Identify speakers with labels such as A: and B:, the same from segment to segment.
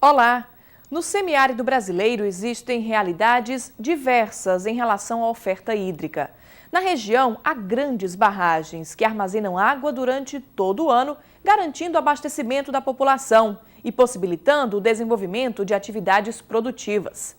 A: Olá! No semiárido brasileiro existem realidades diversas em relação à oferta hídrica. Na região, há grandes barragens que armazenam água durante todo o ano, garantindo o abastecimento da população e possibilitando o desenvolvimento de atividades produtivas.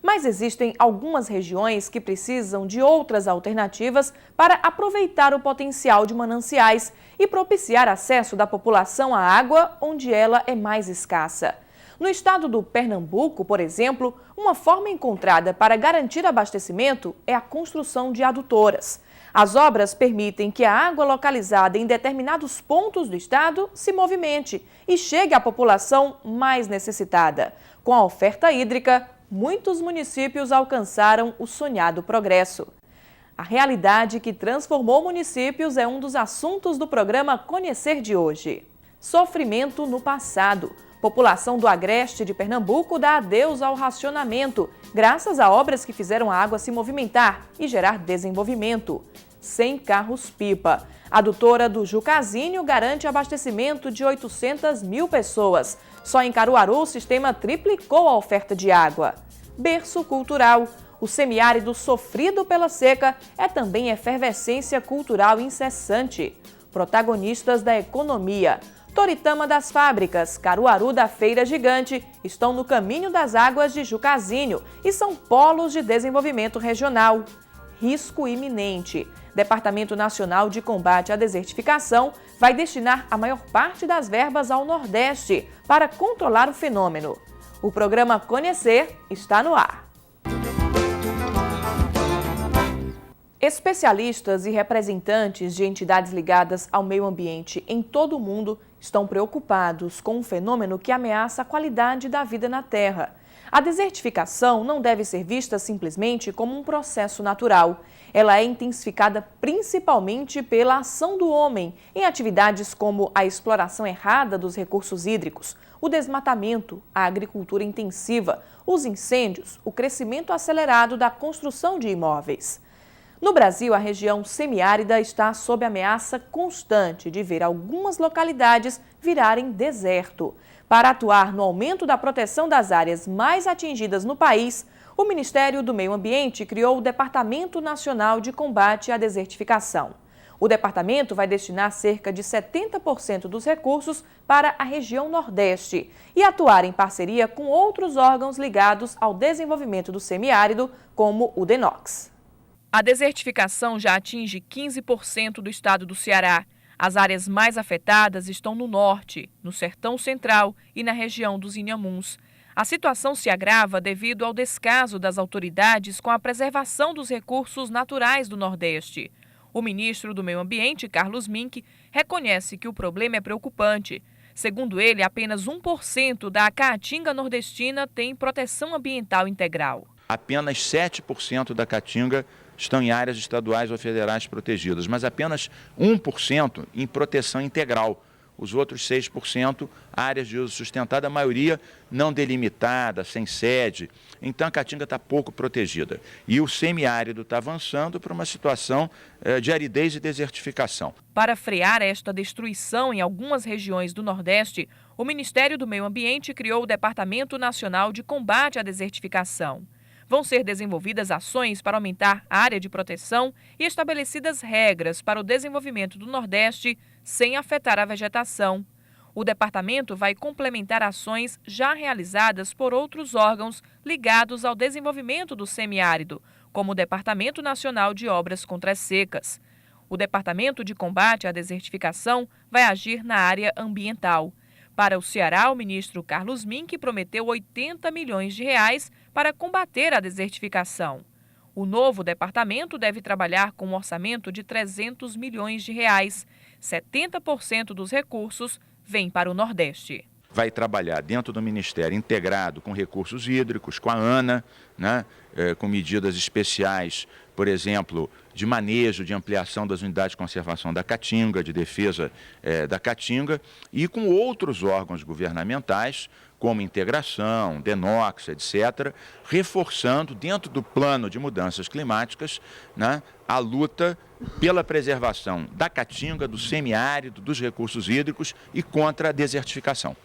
A: Mas existem algumas regiões que precisam de outras alternativas para aproveitar o potencial de mananciais e propiciar acesso da população à água onde ela é mais escassa. No estado do Pernambuco, por exemplo, uma forma encontrada para garantir abastecimento é a construção de adutoras. As obras permitem que a água localizada em determinados pontos do estado se movimente e chegue à população mais necessitada. Com a oferta hídrica, muitos municípios alcançaram o sonhado progresso. A realidade que transformou municípios é um dos assuntos do programa Conhecer de hoje. Sofrimento no passado. População do Agreste de Pernambuco dá adeus ao racionamento, graças a obras que fizeram a água se movimentar e gerar desenvolvimento. Sem carros-pipa. A adutora do Jucazinho garante abastecimento de 800 mil pessoas. Só em Caruaru, o sistema triplicou a oferta de água. Berço cultural. O semiárido sofrido pela seca é também efervescência cultural incessante. Protagonistas da economia. Toritama das fábricas, Caruaru da Feira Gigante estão no caminho das águas de Jucazinho e são polos de desenvolvimento regional. Risco iminente. Departamento Nacional de Combate à Desertificação vai destinar a maior parte das verbas ao Nordeste para controlar o fenômeno. O programa Conhecer está no ar. Especialistas e representantes de entidades ligadas ao meio ambiente em todo o mundo estão preocupados com um fenômeno que ameaça a qualidade da vida na Terra. A desertificação não deve ser vista simplesmente como um processo natural. Ela é intensificada principalmente pela ação do homem em atividades como a exploração errada dos recursos hídricos, o desmatamento, a agricultura intensiva, os incêndios, o crescimento acelerado da construção de imóveis. No Brasil, a região semiárida está sob ameaça constante de ver algumas localidades virarem deserto. Para atuar no aumento da proteção das áreas mais atingidas no país, o Ministério do Meio Ambiente criou o Departamento Nacional de Combate à Desertificação. O departamento vai destinar cerca de 70% dos recursos para a região Nordeste e atuar em parceria com outros órgãos ligados ao desenvolvimento do semiárido, como o DENOX. A desertificação já atinge 15% do estado do Ceará. As áreas mais afetadas estão no norte, no Sertão Central e na região dos Inhamuns. A situação se agrava devido ao descaso das autoridades com a preservação dos recursos naturais do Nordeste. O ministro do Meio Ambiente, Carlos Mink, reconhece que o problema é preocupante. Segundo ele, apenas 1% da caatinga nordestina tem proteção ambiental integral.
B: Apenas 7% da caatinga estão em áreas estaduais ou federais protegidas, mas apenas 1% em proteção integral. Os outros 6%, áreas de uso sustentado, a maioria não delimitada, sem sede. Então a caatinga está pouco protegida. E o semiárido está avançando para uma situação de aridez e desertificação.
A: Para frear esta destruição em algumas regiões do Nordeste, o Ministério do Meio Ambiente criou o Departamento Nacional de Combate à Desertificação. Vão ser desenvolvidas ações para aumentar a área de proteção e estabelecidas regras para o desenvolvimento do Nordeste sem afetar a vegetação. O departamento vai complementar ações já realizadas por outros órgãos ligados ao desenvolvimento do semiárido, como o Departamento Nacional de Obras contra as Secas. O Departamento de Combate à Desertificação vai agir na área ambiental. Para o Ceará, o ministro Carlos Mink prometeu 80 milhões de reais para combater a desertificação. O novo departamento deve trabalhar com um orçamento de 300 milhões de reais. 70% dos recursos vem para o Nordeste.
B: Vai trabalhar dentro do Ministério integrado com recursos hídricos, com a ANA, com medidas especiais, por exemplo, de manejo, de ampliação das unidades de conservação da Caatinga, de defesa da Caatinga, e com outros órgãos governamentais, como Integração, DENOX, etc., reforçando, dentro do plano de mudanças climáticas, né, a luta pela preservação da Caatinga, do semiárido, dos recursos hídricos e contra a desertificação.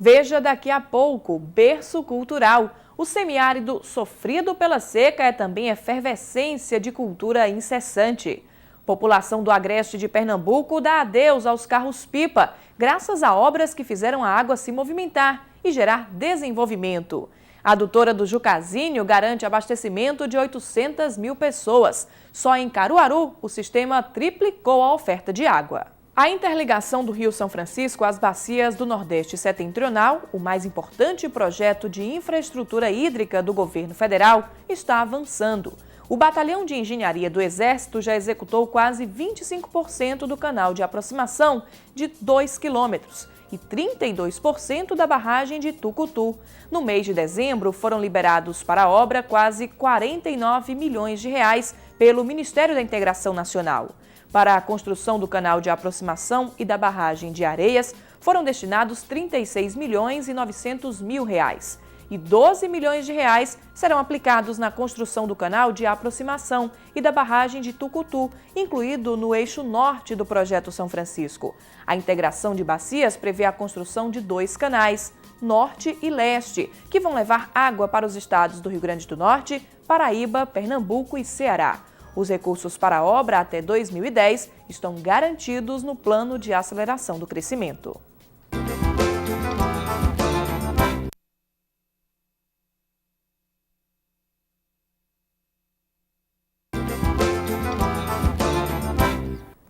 A: Veja daqui a pouco, berço cultural. O semiárido sofrido pela seca é também efervescência de cultura incessante. População do agreste de Pernambuco dá adeus aos carros-pipa, graças a obras que fizeram a água se movimentar e gerar desenvolvimento. A adutora do Jucazinho garante abastecimento de 800 mil pessoas. Só em Caruaru, o sistema triplicou a oferta de água. A interligação do Rio São Francisco às bacias do Nordeste Setentrional, o mais importante projeto de infraestrutura hídrica do governo federal, está avançando. O Batalhão de Engenharia do Exército já executou quase 25% do canal de aproximação de 2 quilômetros e 32% da barragem de Tucutu. No mês de dezembro, foram liberados para a obra quase 49 milhões de reais pelo Ministério da Integração Nacional. Para a construção do canal de aproximação e da barragem de Areias, foram destinados 36 milhões e 900 mil reais. E 12 milhões de reais serão aplicados na construção do canal de aproximação e da barragem de Tucutu, incluído no eixo norte do projeto São Francisco. A integração de bacias prevê a construção de 2 canais, norte e leste, que vão levar água para os estados do Rio Grande do Norte, Paraíba, Pernambuco e Ceará. Os recursos para a obra até 2010 estão garantidos no Plano de Aceleração do Crescimento.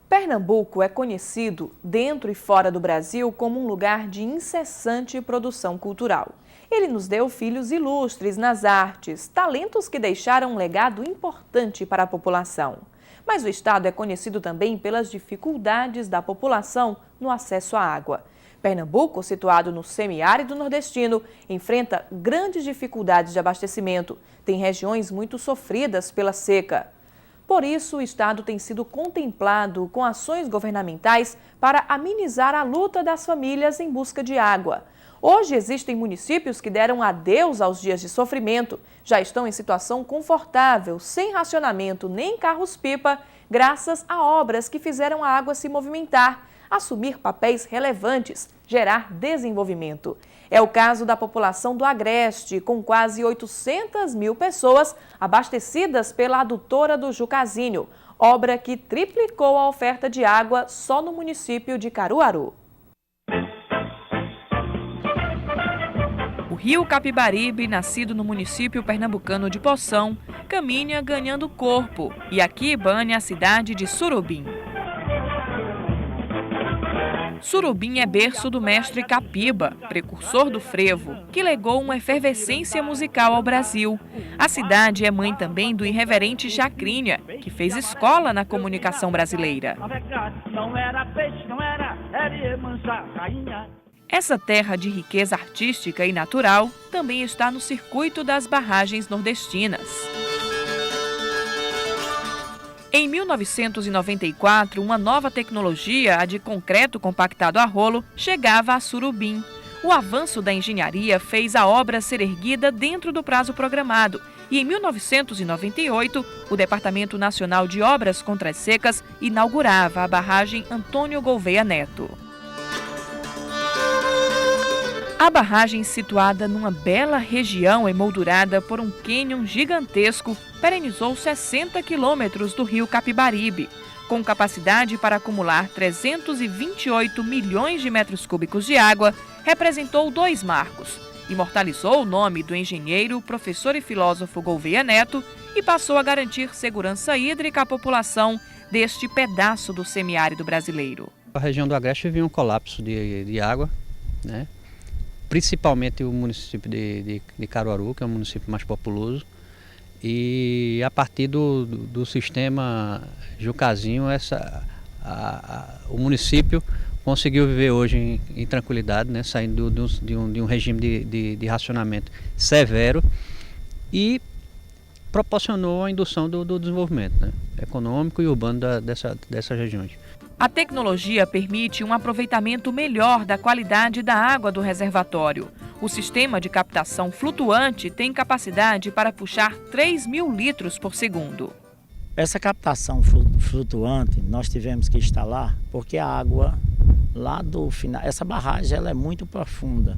A: Pernambuco é conhecido, dentro e fora do Brasil, como um lugar de incessante produção cultural. Ele nos deu filhos ilustres nas artes, talentos que deixaram um legado importante para a população. Mas o estado é conhecido também pelas dificuldades da população no acesso à água. Pernambuco, situado no semiárido nordestino, enfrenta grandes dificuldades de abastecimento. Tem regiões muito sofridas pela seca. Por isso, o estado tem sido contemplado com ações governamentais para amenizar a luta das famílias em busca de água. Hoje existem municípios que deram adeus aos dias de sofrimento, já estão em situação confortável, sem racionamento nem carros-pipa, graças a obras que fizeram a água se movimentar, assumir papéis relevantes, gerar desenvolvimento. É o caso da população do Agreste, com quase 800 mil pessoas abastecidas pela adutora do Jucazinho, obra que triplicou a oferta de água só no município de Caruaru. O rio Capibaribe, nascido no município pernambucano de Poção, caminha ganhando corpo e aqui banha a cidade de Surubim. Surubim é berço do mestre Capiba, precursor do frevo, que legou uma efervescência musical ao Brasil. A cidade é mãe também do irreverente Chacrinha, que fez escola na comunicação brasileira. Essa terra de riqueza artística e natural também está no circuito das barragens nordestinas. Em 1994, uma nova tecnologia, a de concreto compactado a rolo, chegava a Surubim. O avanço da engenharia fez a obra ser erguida dentro do prazo programado. E em 1998, o Departamento Nacional de Obras contra as Secas inaugurava a barragem Antônio Gouveia Neto. A barragem, situada numa bela região emoldurada por um cânion gigantesco, perenizou 60 quilômetros do rio Capibaribe, com capacidade para acumular 328 milhões de metros cúbicos de água, representou 2 marcos. Imortalizou o nome do engenheiro, professor e filósofo Gouveia Neto e passou a garantir segurança hídrica à população deste pedaço do semiárido brasileiro.
C: A região do Agreste vivia um colapso de água, né? Principalmente o município de Caruaru, que é o município mais populoso. E a partir do sistema Jucazinho, o município conseguiu viver hoje em tranquilidade, né? Saindo de um regime de racionamento severo e proporcionou a indução do desenvolvimento, né? econômico e urbano dessas regiões.
A: A tecnologia permite um aproveitamento melhor da qualidade da água do reservatório. O sistema de captação flutuante tem capacidade para puxar 3.000 litros por segundo.
D: Essa captação flutuante nós tivemos que instalar porque a água lá do final, essa barragem ela é muito profunda.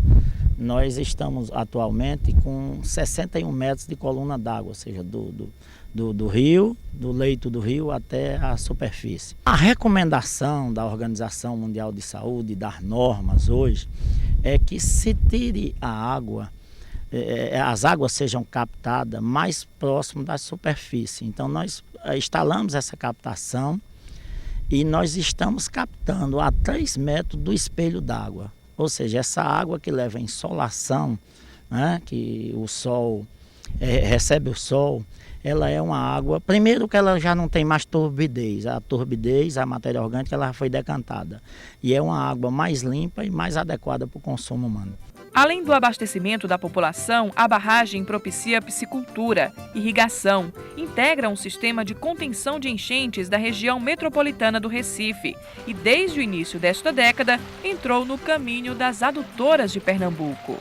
D: Nós estamos atualmente com 61 metros de coluna d'água, ou seja, do rio, do leito do rio até a superfície. A recomendação da Organização Mundial de Saúde, das normas hoje, é que se tire a água, as águas sejam captadas mais próximo da superfície. Então nós instalamos essa captação e nós estamos captando a 3 metros do espelho d'água. Ou seja, essa água que leva a insolação, né, que o sol recebe o sol, ela é uma água, primeiro que ela já não tem mais turbidez, a matéria orgânica ela foi decantada. E é uma água mais limpa e mais adequada para o consumo humano.
A: Além do abastecimento da população, a barragem propicia piscicultura, irrigação, integra um sistema de contenção de enchentes da região metropolitana do Recife e, desde o início desta década, entrou no caminho das adutoras de Pernambuco.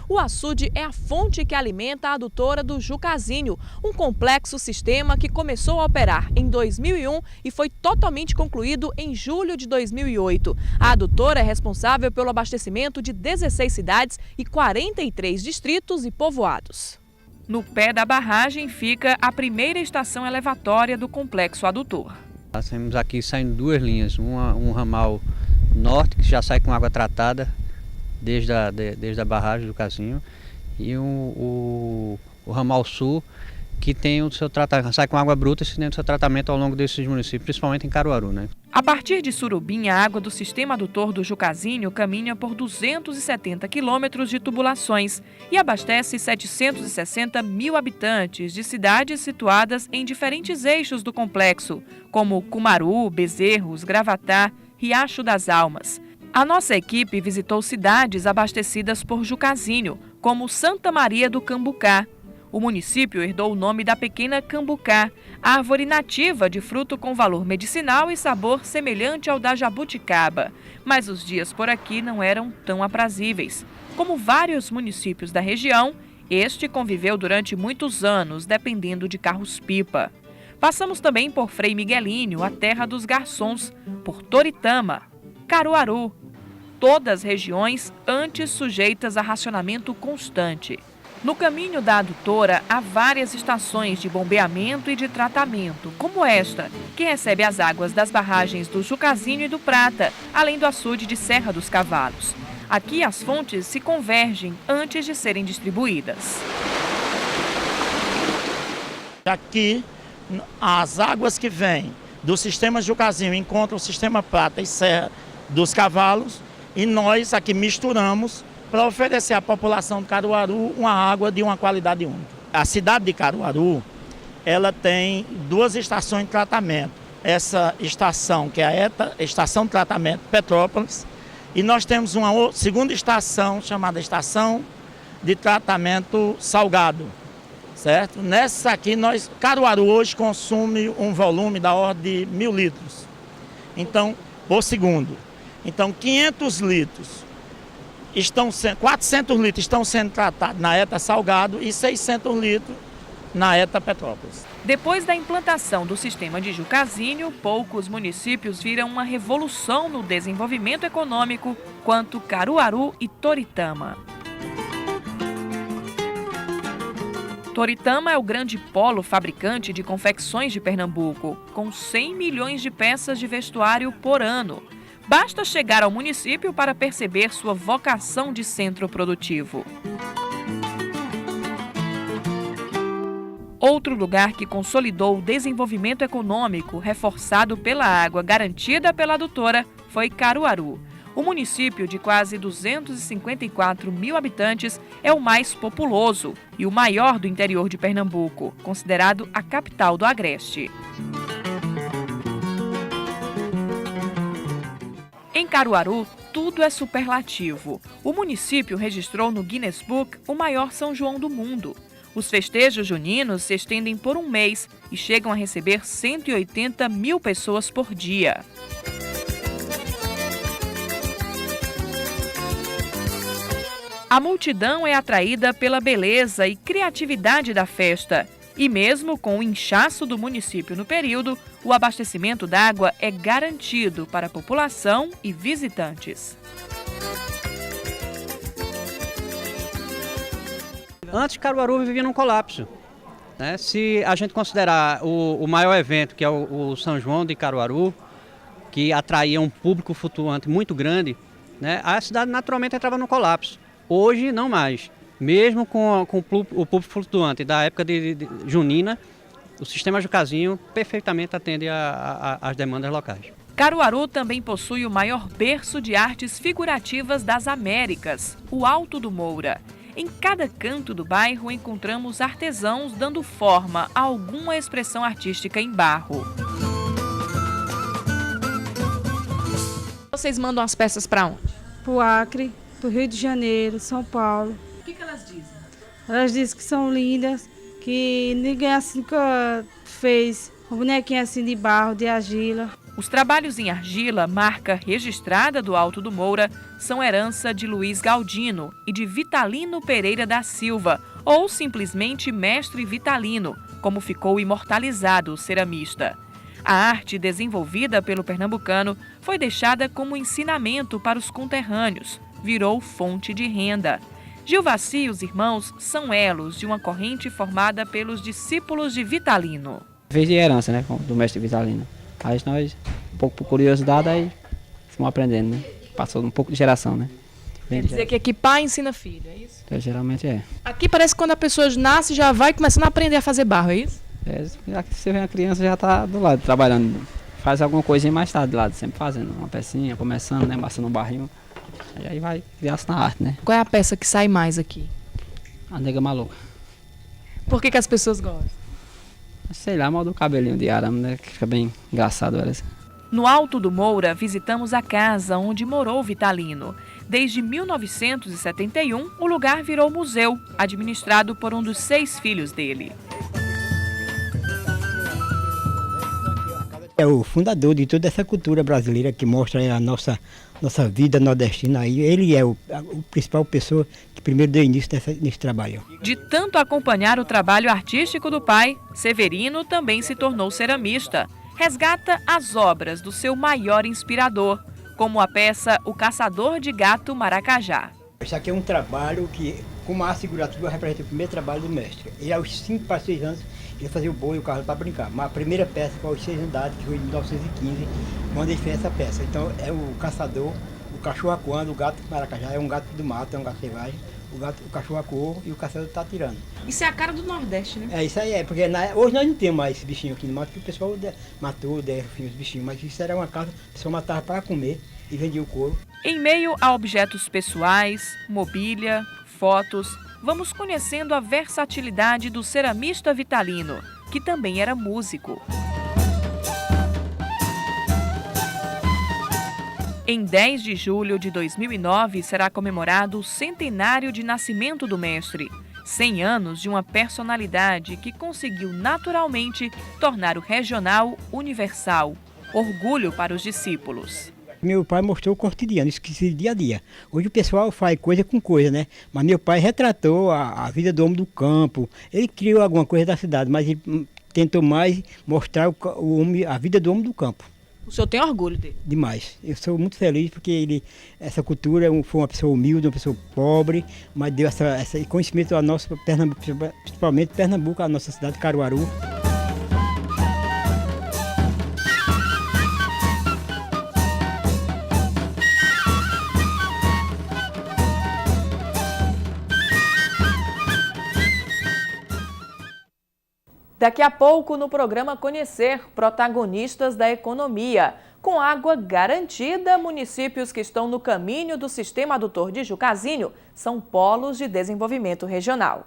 A: O açude é a fonte que alimenta a adutora do Jucazinho, um complexo sistema que começou a operar em 2001 e foi totalmente concluído em julho de 2008. A adutora é responsável pelo abastecimento de 16 cidades e 43 distritos e povoados. No pé da barragem fica a primeira estação elevatória do complexo adutor.
C: Nós temos aqui saindo 2 linhas, um ramal norte que já sai com água tratada, desde a barragem do Casinho, e o ramal sul, que tem o seu tratamento, sai com água bruta e tem o seu tratamento ao longo desses municípios, principalmente em Caruaru, né?
A: A partir de Surubim, a água do sistema adutor do Jucazinho caminha por 270 quilômetros de tubulações e abastece 760 mil habitantes de cidades situadas em diferentes eixos do complexo, como Cumaru, Bezerros, Gravatá, Riacho das Almas. A nossa equipe visitou cidades abastecidas por Jucazinho, como Santa Maria do Cambucá. O município herdou o nome da pequena cambucá, árvore nativa de fruto com valor medicinal e sabor semelhante ao da jabuticaba. Mas os dias por aqui não eram tão aprazíveis. Como vários municípios da região, este conviveu durante muitos anos, dependendo de carros-pipa. Passamos também por Frei Miguelinho, a terra dos garçons, por Toritama, Caruaru, todas regiões antes sujeitas a racionamento constante. No caminho da adutora há várias estações de bombeamento e de tratamento, como esta, que recebe as águas das barragens do Jucazinho e do Prata, além do açude de Serra dos Cavalos. Aqui as fontes se convergem antes de serem distribuídas.
D: Aqui as águas que vêm do sistema Jucazinho encontram o sistema Prata e Serra dos Cavalos, e nós aqui misturamos para oferecer à população de Caruaru uma água de uma qualidade única. A cidade de Caruaru, ela tem 2 estações de tratamento. Essa estação, que é a Estação de Tratamento Petrópolis, e nós temos uma segunda estação, chamada Estação de Tratamento Salgado, certo? Nessa aqui, Caruaru hoje consome um volume da ordem de 1.000 litros, então, por segundo. Então, 500 litros, 400 litros estão sendo tratados na ETA Salgado e 600 litros na ETA Petrópolis.
A: Depois da implantação do sistema de Jucazinho, poucos municípios viram uma revolução no desenvolvimento econômico quanto Caruaru e Toritama. Toritama é o grande polo fabricante de confecções de Pernambuco, com 100 milhões de peças de vestuário por ano. Basta chegar ao município para perceber sua vocação de centro produtivo. Outro lugar que consolidou o desenvolvimento econômico reforçado pela água garantida pela adutora foi Caruaru. O município, de quase 254 mil habitantes, é o mais populoso e o maior do interior de Pernambuco, considerado a capital do Agreste. Em Caruaru, tudo é superlativo. O município registrou no Guinness Book o maior São João do mundo. Os festejos juninos se estendem por um mês e chegam a receber 180 mil pessoas por dia. A multidão é atraída pela beleza e criatividade da festa. E mesmo com o inchaço do município no período, o abastecimento d'água é garantido para a população e visitantes.
C: Antes, Caruaru vivia num colapso, né? Se a gente considerar o maior evento, que é o São João de Caruaru, que atraía um público flutuante muito grande, né? A cidade naturalmente entrava no colapso. Hoje, não mais. Mesmo com o público flutuante da época de junina, o sistema Jucazinho perfeitamente atende às demandas locais.
A: Caruaru também possui o maior berço de artes figurativas das Américas, o Alto do Moura. Em cada canto do bairro encontramos artesãos dando forma a alguma expressão artística em barro.
E: Vocês mandam as peças para onde?
F: Para o Acre, para o Rio de Janeiro, São Paulo.
E: O que elas dizem?
F: Elas dizem que são lindas, que ninguém assim nunca fez uma bonequinha assim de barro, de argila.
A: Os trabalhos em argila, marca registrada do Alto do Moura, são herança de Luiz Galdino e de Vitalino Pereira da Silva, ou simplesmente Mestre Vitalino, como ficou imortalizado o ceramista. A arte desenvolvida pelo pernambucano foi deixada como ensinamento para os conterrâneos, virou fonte de renda. Gilvaci e os irmãos são elos de uma corrente formada pelos discípulos de Vitalino.
G: Fez de herança, né, do mestre Vitalino. Aí nós, um pouco por curiosidade, aí fomos aprendendo, né? Passou um pouco de geração, né?
E: Quer dizer que aqui pai ensina filho, é isso?
G: Então, geralmente é.
E: Aqui parece que quando a pessoa nasce já vai começando a aprender a fazer barro, é isso?
G: Já que você vê a criança já está do lado, trabalhando. Faz alguma coisinha mais tarde do lado, sempre fazendo uma pecinha, começando, né? Amassando um barril. Aí vai criar-se na arte, né?
E: Qual é a peça que sai mais aqui?
G: A nega maluca.
E: Por que as pessoas gostam?
G: Sei lá, mal do cabelinho de arame, né? Que fica bem engraçado elas.
A: No Alto do Moura, visitamos a casa onde morou Vitalino. Desde 1971, o lugar virou museu, administrado por um dos 6 filhos dele.
H: É o fundador de toda essa cultura brasileira que mostra a nossa vida nordestina aí. Ele é a principal pessoa que primeiro deu início nesse trabalho.
A: De tanto acompanhar o trabalho artístico do pai, Severino também se tornou ceramista. Resgata as obras do seu maior inspirador, como a peça O Caçador de Gato Maracajá.
H: Isso aqui é um trabalho que, como a arte figurativa, representa o primeiro trabalho do mestre. Ele, aos 5 para 6 anos, ele fazia o boi e o carro para brincar. Mas a primeira peça foi aos 6 anos de idade, que foi em 1915, quando ele fez essa peça. Então é o caçador, o cachorro acuando, o gato maracajá, é um gato do mato, é um gato selvagem. O cachorro acuou e o caçador está atirando.
E: Isso é a cara do Nordeste, né?
H: É, isso aí porque hoje nós não temos mais esse bichinho aqui no mato, porque o pessoal matou, deram os bichinhos. Mas isso era uma casa, o pessoal matava para comer e vendia o couro.
A: Em meio a objetos pessoais, mobília, fotos, vamos conhecendo a versatilidade do ceramista Vitalino, que também era músico. Em 10 de julho de 2009 será comemorado o centenário de nascimento do mestre. 100 anos de uma personalidade que conseguiu naturalmente tornar o regional universal. Orgulho para os discípulos.
H: Meu pai mostrou o cotidiano, isso que se dia a dia. Hoje o pessoal faz coisa com coisa, né? Mas meu pai retratou a vida do homem do campo. Ele criou alguma coisa da cidade, mas ele tentou mais mostrar a vida do homem do campo.
E: O senhor tem orgulho dele?
H: Demais. Eu sou muito feliz porque essa cultura foi uma pessoa humilde, uma pessoa pobre, mas deu esse conhecimento a nosso Pernambuco, principalmente Pernambuco, a nossa cidade de Caruaru.
A: Daqui a pouco, no programa Conhecer, protagonistas da economia. Com água garantida, municípios que estão no caminho do sistema adutor de Jucazinho são polos de desenvolvimento regional.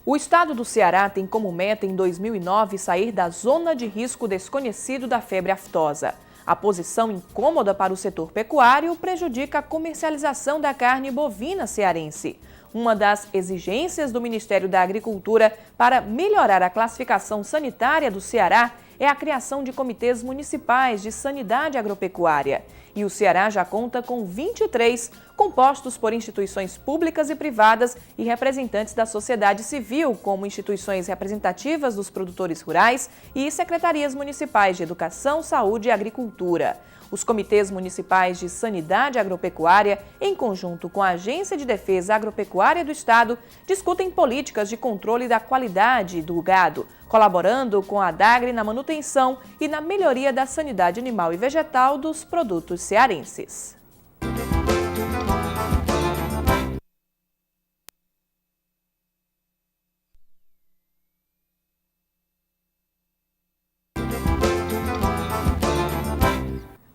A: O estado do Ceará tem como meta em 2009 sair da zona de risco desconhecido da febre aftosa. A posição incômoda para o setor pecuário prejudica a comercialização da carne bovina cearense. Uma das exigências do Ministério da Agricultura para melhorar a classificação sanitária do Ceará é a criação de comitês municipais de sanidade agropecuária. E o Ceará já conta com 23, compostos por instituições públicas e privadas e representantes da sociedade civil, como instituições representativas dos produtores rurais e secretarias municipais de educação, saúde e agricultura. Os comitês municipais de sanidade agropecuária, em conjunto com a Agência de Defesa Agropecuária do Estado, discutem políticas de controle da qualidade do gado, colaborando com a ADAGRE na manutenção e na melhoria da sanidade animal e vegetal dos produtos cearenses.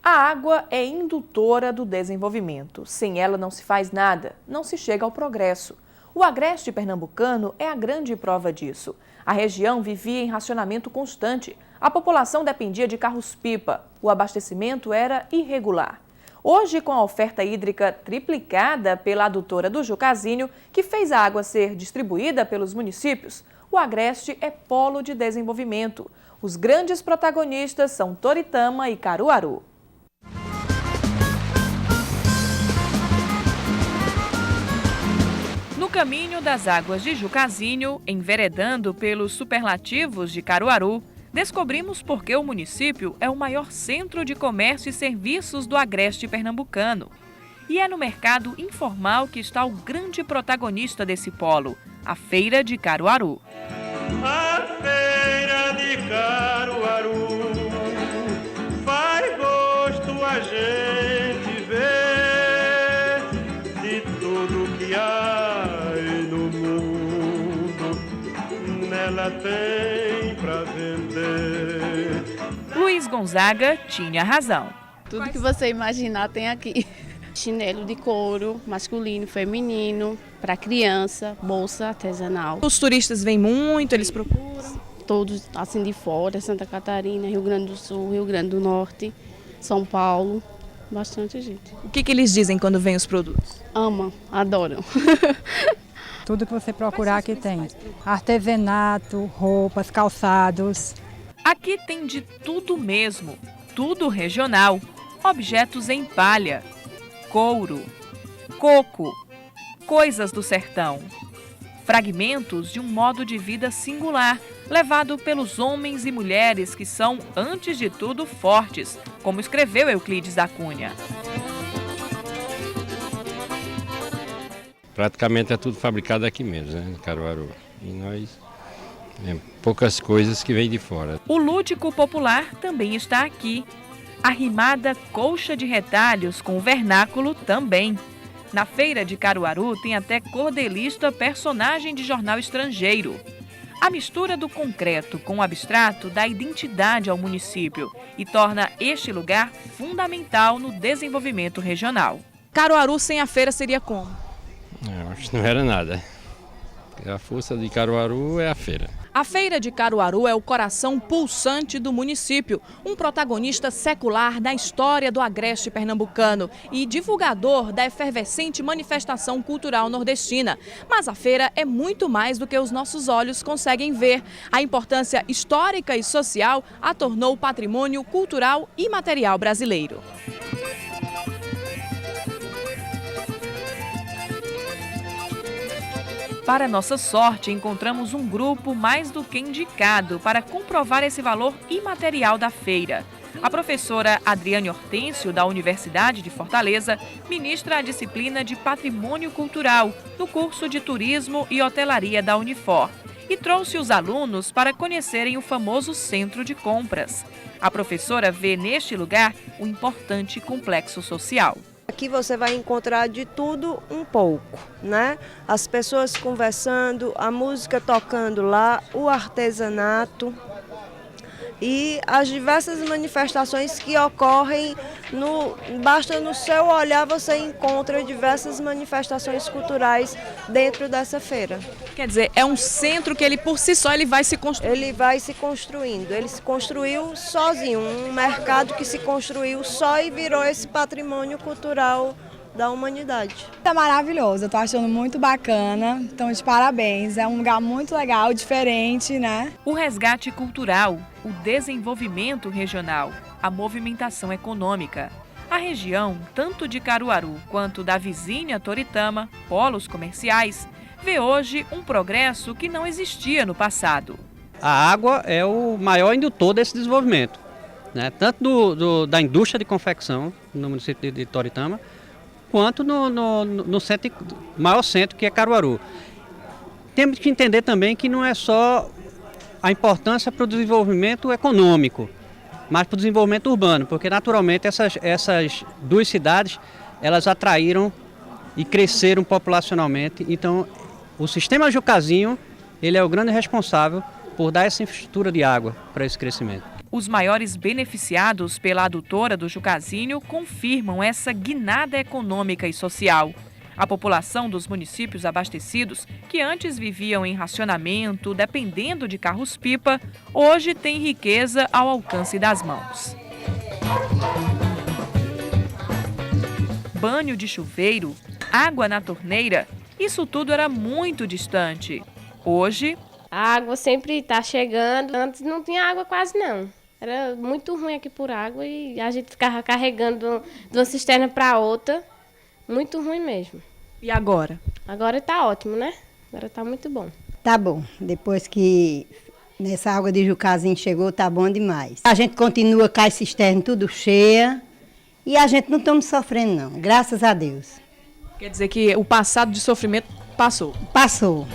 A: A água é indutora do desenvolvimento. Sem ela não se faz nada, não se chega ao progresso. O agreste pernambucano é a grande prova disso. A região vivia em racionamento constante. A população dependia de carros-pipa. O abastecimento era irregular. Hoje, com a oferta hídrica triplicada pela adutora do Jucazinho, que fez a água ser distribuída pelos municípios, o agreste é polo de desenvolvimento. Os grandes protagonistas são Toritama e Caruaru. No caminho das águas de Jucazinho, enveredando pelos superlativos de Caruaru, descobrimos por que o município é o maior centro de comércio e serviços do agreste pernambucano. E é no mercado informal que está o grande protagonista desse polo, a Feira de Caruaru.
I: A Feira de Caruaru faz gosto a gente ver de tudo que há no mundo, nela tem pra vender.
A: Luiz Gonzaga tinha razão.
J: Tudo que você imaginar tem aqui. Chinelo de couro, masculino, feminino, para criança, bolsa artesanal.
E: Os turistas vêm muito, eles procuram?
J: Todos assim de fora, Santa Catarina, Rio Grande do Sul, Rio Grande do Norte, São Paulo, bastante gente.
E: O que eles dizem quando vêm os produtos?
J: Amam, adoram.
K: Tudo que você procurar aqui tem. Artesanato, roupas, calçados.
A: Aqui tem de tudo mesmo, tudo regional. Objetos em palha, couro, coco, coisas do sertão. Fragmentos de um modo de vida singular, levado pelos homens e mulheres que são, antes de tudo, fortes, como escreveu Euclides da Cunha.
L: Praticamente é tudo fabricado aqui mesmo, né, em Caruaru. E nós, poucas coisas que vêm de fora.
A: O lúdico popular também está aqui. A rimada colcha de retalhos com o vernáculo também. Na Feira de Caruaru tem até cordelista personagem de jornal estrangeiro. A mistura do concreto com o abstrato dá identidade ao município e torna este lugar fundamental no desenvolvimento regional.
E: Caruaru sem a feira seria como?
L: Eu acho que não era nada. A força de Caruaru é a feira.
E: A Feira de Caruaru é o coração pulsante do município, um protagonista secular da história do agreste pernambucano e divulgador da efervescente manifestação cultural nordestina. Mas a feira é muito mais do que os nossos olhos conseguem ver. A importância histórica e social a tornou patrimônio cultural e material brasileiro.
A: Para nossa sorte, encontramos um grupo mais do que indicado para comprovar esse valor imaterial da feira. A professora Adriane Hortêncio, da Universidade de Fortaleza, ministra a disciplina de Patrimônio Cultural no curso de Turismo e Hotelaria da Unifor e trouxe os alunos para conhecerem o famoso centro de compras. A professora vê neste lugar um importante complexo social.
M: Aqui você vai encontrar de tudo um pouco, né? As pessoas conversando, a música tocando lá, o artesanato e as diversas manifestações que ocorrem, basta no seu olhar você encontra diversas manifestações culturais dentro dessa feira.
E: Quer dizer, é um centro que ele por si só ele vai se construindo?
M: Ele vai se construindo, ele se construiu sozinho, um mercado que se construiu só e virou esse patrimônio cultural da humanidade.
N: É maravilhoso, eu tô achando muito bacana, então de parabéns, é um lugar muito legal, diferente, né?
E: O resgate cultural, o desenvolvimento regional, a movimentação econômica. A região, tanto de Caruaru quanto da vizinha Toritama, polos comerciais, vê hoje um progresso que não existia no passado.
C: A água é o maior indutor desse desenvolvimento, né? Tanto da indústria de confecção no município de Toritama, quanto no centro, maior centro, que é Caruaru. Temos que entender também que não é só a importância para o desenvolvimento econômico, mas para o desenvolvimento urbano, porque naturalmente essas duas cidades elas atraíram e cresceram populacionalmente. Então o sistema Jucazinho ele é o grande responsável por dar essa infraestrutura de água para esse crescimento.
E: Os maiores beneficiados pela adutora do Jucazinho confirmam essa guinada econômica e social. A população dos municípios abastecidos, que antes viviam em racionamento, dependendo de carros-pipa, hoje tem riqueza ao alcance das mãos. Banho de chuveiro, água na torneira, isso tudo era muito distante. Hoje,
O: a água sempre está chegando. Antes não tinha água quase não. Era muito ruim aqui por água e a gente ficava carregando de uma cisterna para outra. Muito ruim mesmo.
E: E agora?
O: Agora está ótimo, né? Agora está muito bom.
P: Tá bom. Depois que nessa água de Jucazinho chegou, tá bom demais. A gente continua com as cisternas tudo cheia e a gente não estamos sofrendo não, graças a Deus.
E: Quer dizer que o passado de sofrimento passou?
P: Passou.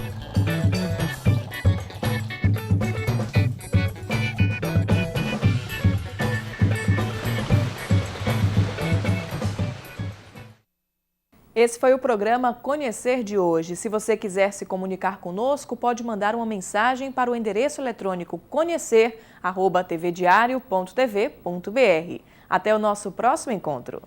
A: Esse foi o programa Conhecer de hoje. Se você quiser se comunicar conosco, pode mandar uma mensagem para o endereço eletrônico conhecer@tvdiario.tv.br. Até o nosso próximo encontro.